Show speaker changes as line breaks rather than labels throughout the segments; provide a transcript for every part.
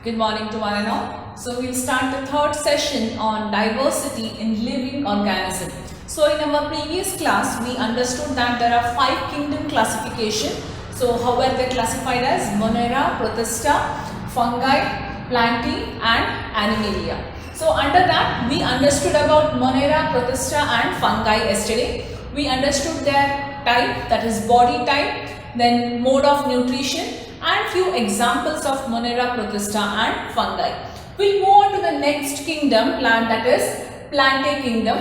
Good morning to one and all. So we'll start the third session on diversity in living organism. So in our previous class, we understood that there are 5 kingdom classification. So how were they classified as? Monera, Protista, fungi, plantae and Animalia. So under that, we understood about Monera, Protista and fungi yesterday. We understood their type, that is body type, then mode of nutrition and few examples of Monera, Protista and fungi. We'll move on to the next kingdom, plant, that is Plantae kingdom.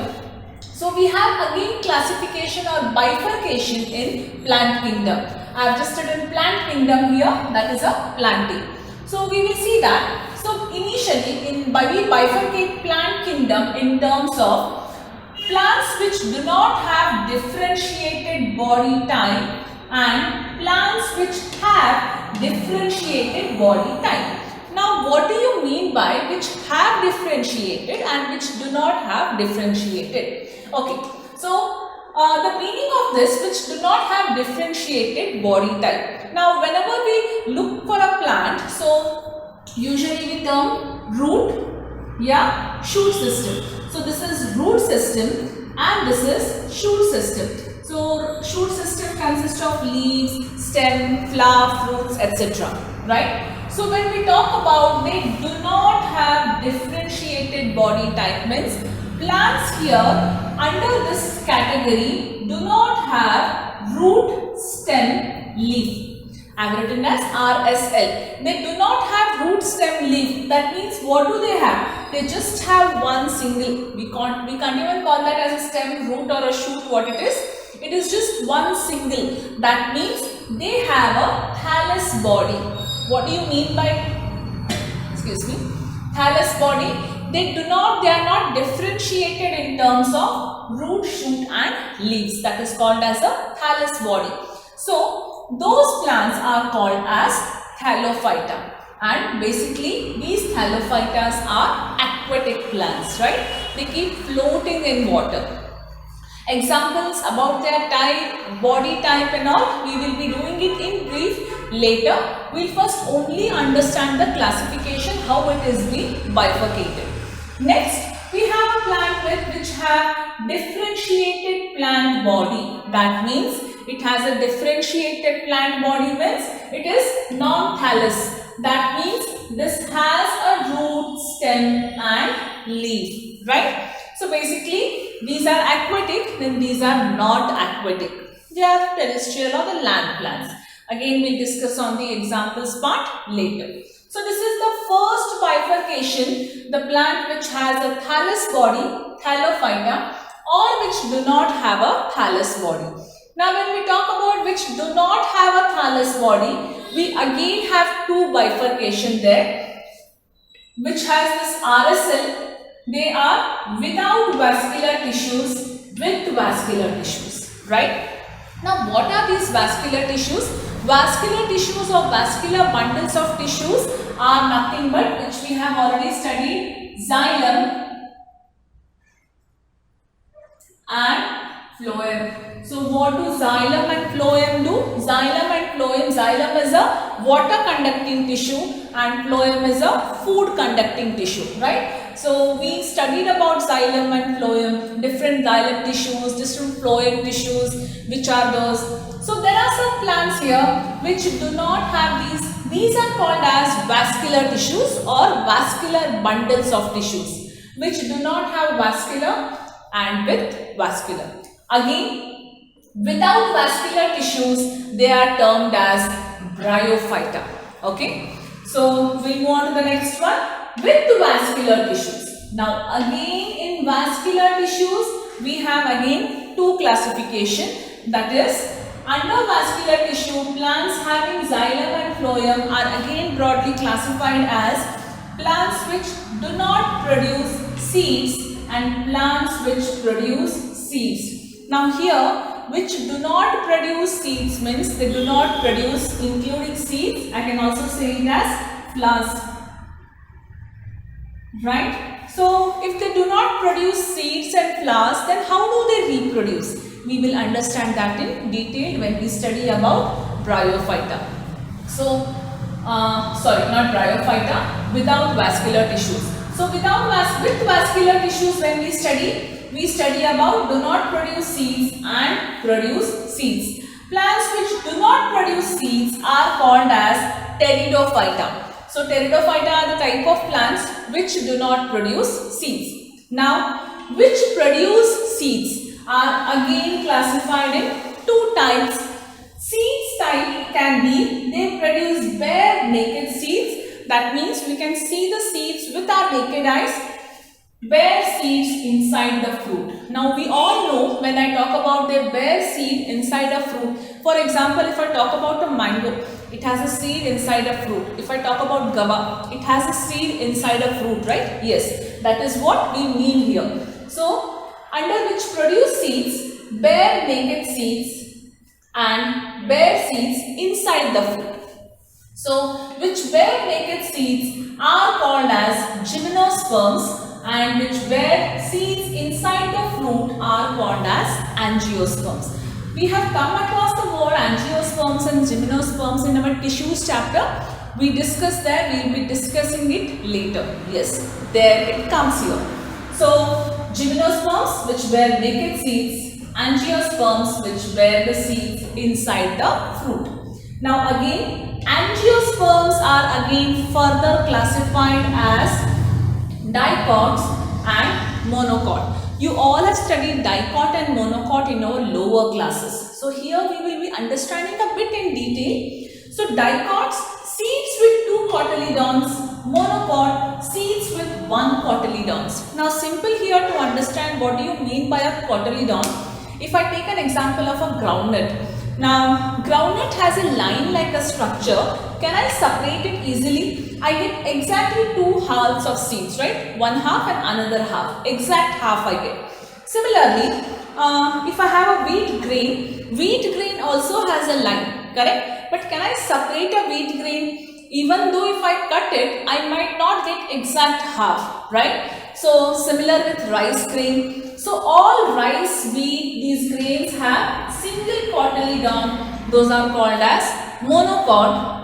So we have again classification or bifurcation in plant kingdom. I have just written plant kingdom here, that is a Plantae. So we will see that. So initially we bifurcate plant kingdom in terms of plants which do not have differentiated body type and plants which have differentiated body type. Now what do you mean by which have differentiated and which do not have differentiated? Okay, so the meaning of this, which do not have differentiated body type. Now whenever we look for a plant, so usually we term root, yeah, shoot system. So this is root system and this is shoot system. So shoot system consists of leaves, stem, flower, fruits, etc. Right? So when we talk about they do not have differentiated body type, means plants here under this category do not have root, stem, leaf. I have written as RSL. They do not have root, stem, leaf. That means what do they have? They just have one single. We can't even call that as a stem, root or a shoot, what it is. It is just one single. That means they have a thallus body. What do you mean by, excuse me, thallus body? They are not differentiated in terms of root, shoot and leaves. That is called as a thallus body. So those plants are called as Thallophyta. And basically these Thallophytas are aquatic plants, right? They keep floating in water. Examples about their type, body type and all, we will be doing it in brief later. We will first only understand the classification, how it is being bifurcated. Next, we have a plant which have differentiated plant body. That means it has a differentiated plant body, means it is non-thallus. That means this has a root, stem and leaf, right? So basically these are aquatic, then these are not aquatic. They are terrestrial or the land plants. Again we'll discuss on the examples part later. So this is the first bifurcation, the plant which has a thallus body, Thallophyta, or which do not have a thallus body. Now when we talk about which do not have a thallus body, we again have two bifurcation there, which has this RSL. They are without vascular tissues, with vascular tissues, right? Now what are these vascular tissues? Vascular tissues or vascular bundles of tissues are nothing but, which we have already studied, xylem and phloem. So what do xylem and phloem do? Xylem and phloem, xylem is a water conducting tissue and phloem is a food conducting tissue, right? So we studied about xylem and phloem, different xylem tissues, different phloem tissues, which are those. So there are some plants here which do not have these. These are called as vascular tissues or vascular bundles of tissues, which do not have vascular and with vascular. Again, without vascular tissues, they are termed as Bryophyta. Okay. So we'll move on to the next one, with vascular tissues. Now again in vascular tissues, we have again two classification, that is under vascular tissue, plants having xylem and phloem are again broadly classified as plants which do not produce seeds and plants which produce seeds. Now here, which do not produce seeds means they do not produce including seeds. I can also say it as flowers, right? So if they do not produce seeds and flowers, then how do they reproduce? We will understand that in detail when we study about Bryophyta. So sorry, not bryophyta, without vascular tissues. So with vascular tissues, when we study about do not produce seeds and produce seeds. Plants which do not produce seeds are called as pteridophyta. So pteridophyta are the type of plants which do not produce seeds. Now, which produce seeds are again classified in two types. Seeds type can be, they produce bare naked seeds. That means we can see the seeds with our naked eyes, bare seeds inside the fruit. Now we all know when I talk about the bare seed inside a fruit. For example, if I talk about a mango, it has a seed inside a fruit. If I talk about guava, it has a seed inside a fruit, right? Yes, that is what we mean here. So, under which produce seeds, bare naked seeds and bare seeds inside the fruit. So, which bare naked seeds are called as gymnosperms and which bear seeds inside the fruit are called as angiosperms. We have come across the word angiosperms and gymnosperms in our tissues chapter. We discussed that, we will be discussing it later. Yes, there it comes here. So, gymnosperms which bear naked seeds, angiosperms which bear the seeds inside the fruit. Now again, angiosperms are again further classified as dicots and monocot. You all have studied dicot and monocot in our lower classes. So here we will be understanding a bit in detail. So dicots, seeds with 2 cotyledons, monocot, seeds with 1 cotyledons. Now simple here to understand what do you mean by a cotyledon. If I take an example of a groundnut. Now groundnut has a line like a structure. Can I separate it easily? I get exactly 2 halves of seeds, right? One half and another half. Exact half I get. Similarly, if I have a wheat grain also has a line, correct? But can I separate a wheat grain? Even though if I cut it, I might not get exact half, right? So similar with rice grain. So all rice, wheat, these grains have single cotyledon. Those are called as monocot.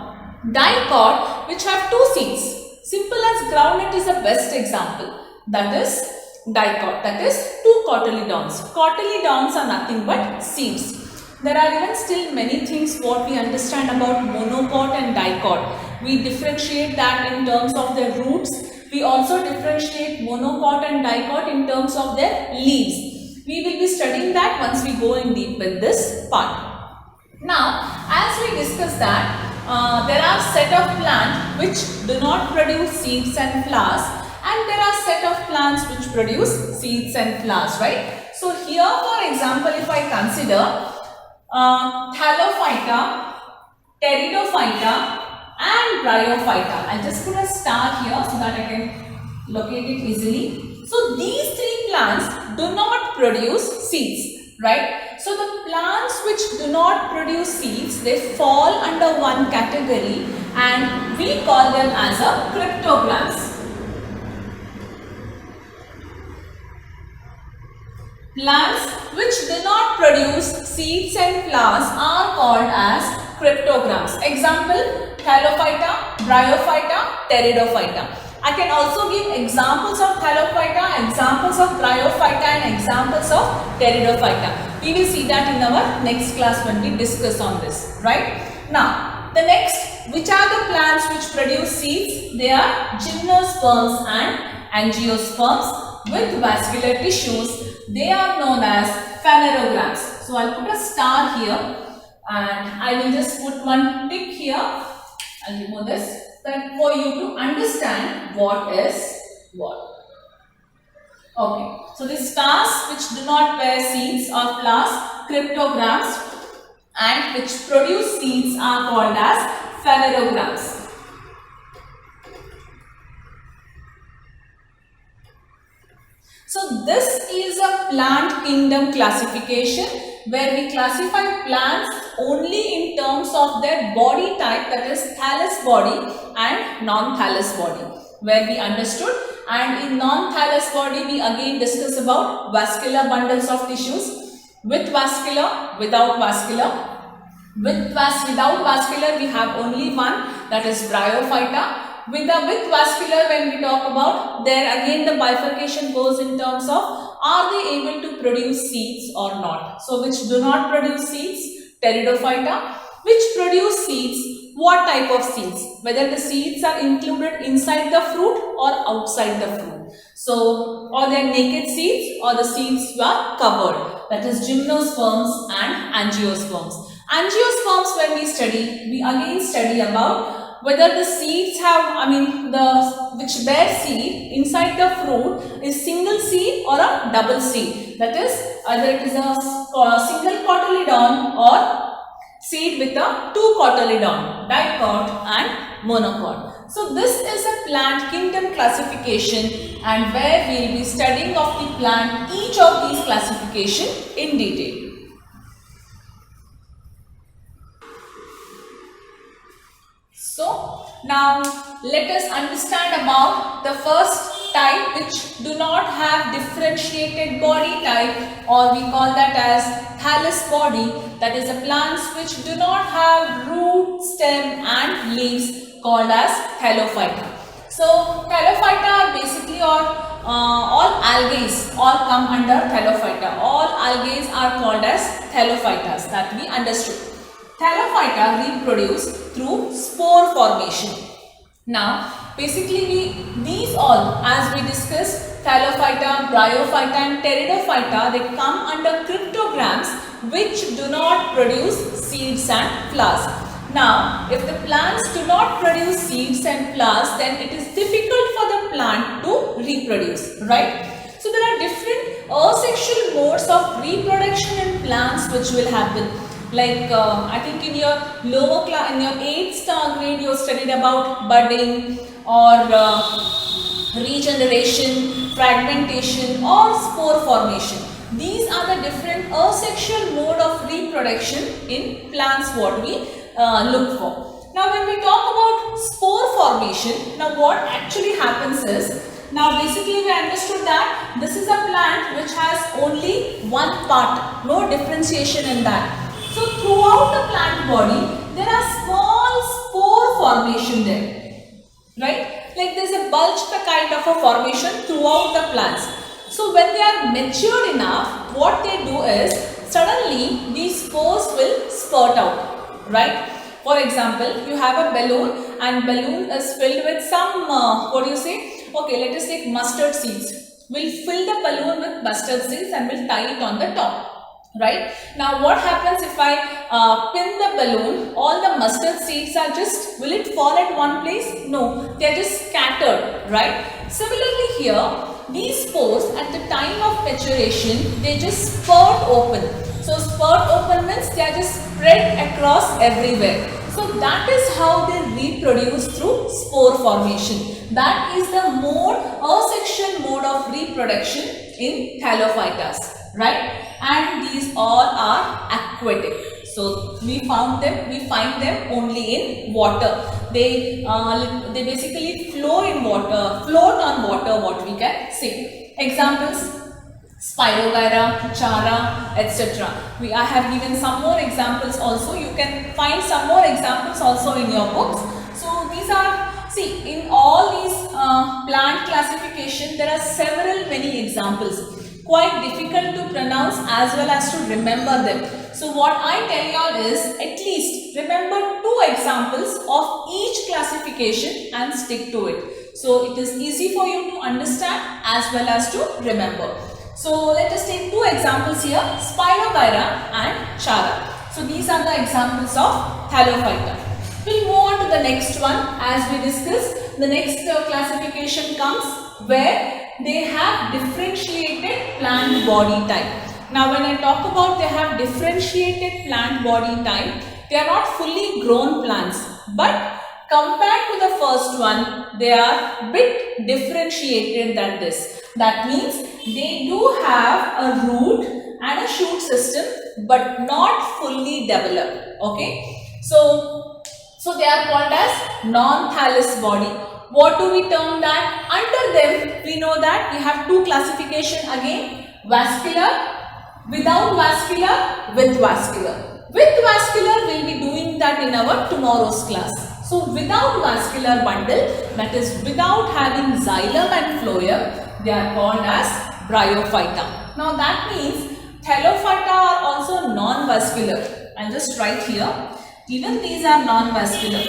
Dicot, which have 2 seeds. Simple as groundnut is the best example. That is dicot. That is 2 cotyledons. Cotyledons are nothing but seeds. There are even still many things what we understand about monocot and dicot. We differentiate that in terms of their roots. We also differentiate monocot and dicot in terms of their leaves. We will be studying that once we go in deep with this part. Now, as we discussed that, there are set of plants which do not produce seeds and flowers, and there are set of plants which produce seeds and flowers, right? So here for example, if I consider Thallophyta, Pteridophyta and Bryophyta. I'll just put a star here so that I can locate it easily. So these 3 plants do not produce seeds, right? So the plants which do not produce seeds, they fall under one category and we call them as a cryptogams. Plants which do not produce seeds and flowers are called as cryptogams. Example, Thallophyta, Bryophyta, Pteridophyta. I can also give examples of Thallophyta, examples of Bryophyta and examples of Pteridophyta. We will see that in our next class when we discuss on this, right? Now, the next, which are the plants which produce seeds? They are gymnosperms and angiosperms with vascular tissues. They are known as phanerogams. So, I will put a star here and I will just put one tick here. I will remove this. That for you to understand what is what. Okay, so the stars which do not bear seeds or flowers, cryptogams, and which produce seeds are called as phanerogams. So this is a plant kingdom classification where we classify plants only in terms of their body type, that is thallus body and non-thallus body, where we understood. And in non-thallus body we again discuss about vascular bundles of tissues, with vascular, without vascular, Without vascular, we have only one, that is bryophyta. With vascular, when we talk about, there again the bifurcation goes in terms of, are they able to produce seeds or not? So which do not produce seeds? Pteridophyta. Which produce seeds? What type of seeds? Whether the seeds are included inside the fruit or outside the fruit. So, or they are naked seeds or the seeds are covered. That is gymnosperms and angiosperms. Angiosperms, when we study, we again study about whether the seeds have, which bear seed inside the fruit is single seed or a double seed. That is, either it is a single cotyledon or seed with a two cotyledon, dicot and monocot. So this is a plant kingdom classification, and where we will be studying of the plant, each of these classification in detail. So now let us understand about the first type, which do not have differentiated body type, or we call that as thallus body. That is the plants which do not have root, stem and leaves, called as thallophyta. So thallophyta are basically all algae all come under thallophyta. All algae are called as thallophytas, that we understood. Thallophyta reproduce through spore formation. Now, basically these all, as we discussed, thallophyta, bryophyta and pteridophyta, they come under cryptogams which do not produce seeds and flowers. Now, if the plants do not produce seeds and flowers, then it is difficult for the plant to reproduce, right? So there are different asexual modes of reproduction in plants which will happen. Like I think in your lower class, in your 8th star grade, you studied about budding or regeneration, fragmentation or spore formation. These are the different asexual mode of reproduction in plants what we look for. Now when we talk about spore formation, now what actually happens is, now basically we understood that this is a plant which has only one part, no differentiation in that. So throughout the plant body, there are small spore formation there, right? Like there is a bulge kind of a formation throughout the plants. So when they are matured enough, what they do is, suddenly these spores will spurt out, right? For example, you have a balloon and balloon is filled with some, okay, let us take mustard seeds. We'll fill the balloon with mustard seeds and we'll tie it on the top. Right? Now what happens if I pin the balloon, all the mustard seeds are just, will it fall at one place? No, they are just scattered, right? Similarly here, these spores at the time of maturation, they just spurt open. So spurt open means they are just spread across everywhere. So that is how they reproduce through spore formation. That is the asexual mode of reproduction in thallophytas, right? And these all are aquatic. So we find them only in water. They basically flow in water, float on water, what we can say. Examples: Spirogyra, Chara, etc. I have given some more examples also. You can find some more examples also in your books. So these are, see, in all these plant classification, there are many examples. Quite difficult to pronounce as well as to remember them. So what I tell you all is, at least remember 2 examples of each classification and stick to it. So it is easy for you to understand as well as to remember. So let us take 2 examples here, Spirogyra and Chara. So these are the examples of thallophyta. We'll move on to the next one. As we discussed, the next classification comes where they have differentiated plant body type. Now when I talk about they have differentiated plant body type, they are not fully grown plants, but compared to the first one, they are a bit differentiated than this. That means they do have a root and a shoot system, but not fully developed. Okay, so they are called as non-thallus body. What do we term that? Under them, we know that we have 2 classification again: vascular, without vascular, with vascular. With vascular, we'll be doing that in our tomorrow's class. So without vascular bundle, that is without having xylem and phloem, they are called as bryophyta. Now that means thallophyta are also non-vascular. I'll just write here, even these are non-vascular.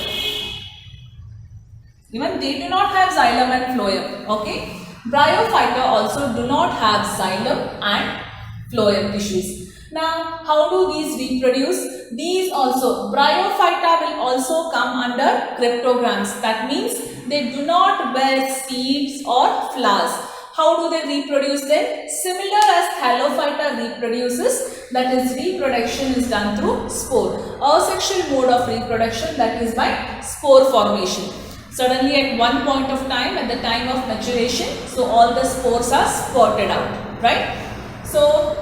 Even they do not have xylem and phloem, okay. Bryophyta also do not have xylem and phloem tissues. Now, how do these reproduce? These also, bryophyta will also come under cryptogams. That means they do not bear seeds or flowers. How do they reproduce then? Similar as thallophyta reproduces, that is reproduction is done through spore. Asexual mode of reproduction, that is by spore formation. Suddenly at one point of time, at the time of maturation, so all the spores are spurted out, right? So,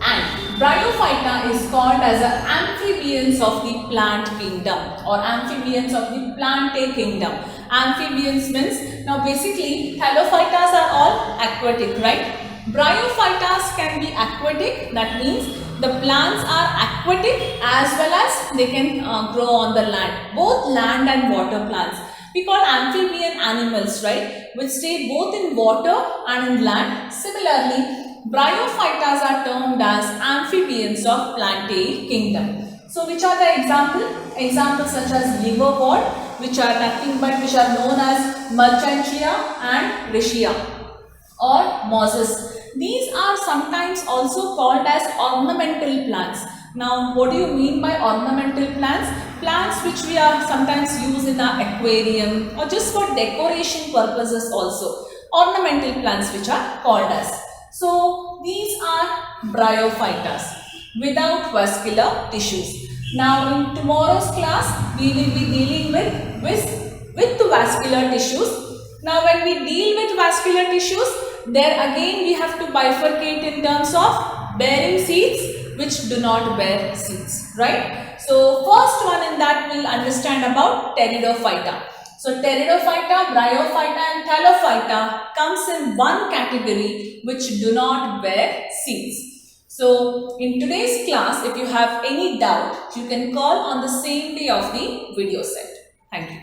and bryophyta is called as the amphibians of the plant kingdom or amphibians of the plantae kingdom. Amphibians means, now basically thallophytas are all aquatic, right? Bryophytas can be aquatic, that means the plants are aquatic as well as they can grow on the land, both land and water plants. We call amphibian animals, right, which stay both in water and in land. Similarly, bryophytas are termed as amphibians of plantae kingdom. So which are the examples such as liverwort, which are nothing but which are known as Merchantia and Riccia, or mosses. These are sometimes also called as ornamental plants. Now what do you mean by ornamental plants? Plants which we are sometimes use in our aquarium or just for decoration purposes also. Ornamental plants which are called as. So these are bryophytas without vascular tissues. Now in tomorrow's class we will be dealing with vascular tissues. Now when we deal with vascular tissues, there again we have to bifurcate in terms of bearing seeds which do not bear seeds, right? So first one in that we'll understand about pteridophyta. So pteridophyta, bryophyta and thallophyta comes in one category which do not bear seeds. So in today's class, if you have any doubt, you can call on the same day of the video set. Thank you.